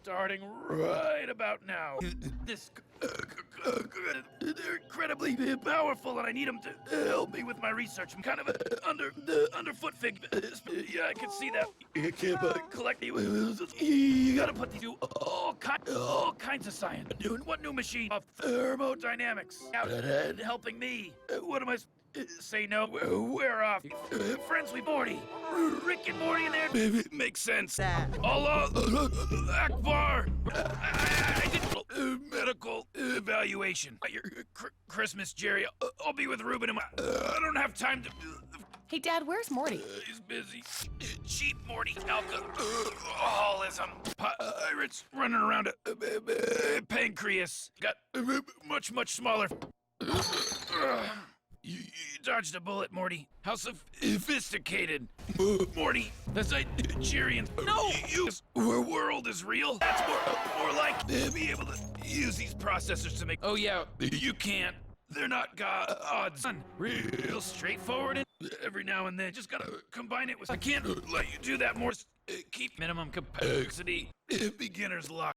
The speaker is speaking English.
starting right about now. This they're incredibly powerful, and I need them to help me with my research. I'm kind of underfoot fig. Yeah, I can see that. You can't collect me. You gotta put these all kinds of science. What new machine? Thermodynamics. Out helping me. What am I? Say no. We're off. Friends with Morty. Rick and Morty in there. Makes sense. Allah Akbar. I did medical evaluation. Your Christmas, Jerry. I'll be with Ruben. I don't have time to. Hey, Dad, where's Morty? He's busy. Cheap Morty. Alcoholism. Pirates running around a pancreas. Got much smaller. You dodged a bullet, Morty. How sophisticated. Morty, that's Nigerian. No! Our world is real. That's more like be able to use these processors to make. Oh, yeah, you can't. They're not gods. Real straightforward, and every now and then, just gotta combine it with. I can't let you do that more. Keep minimum capacity. Beginner's luck.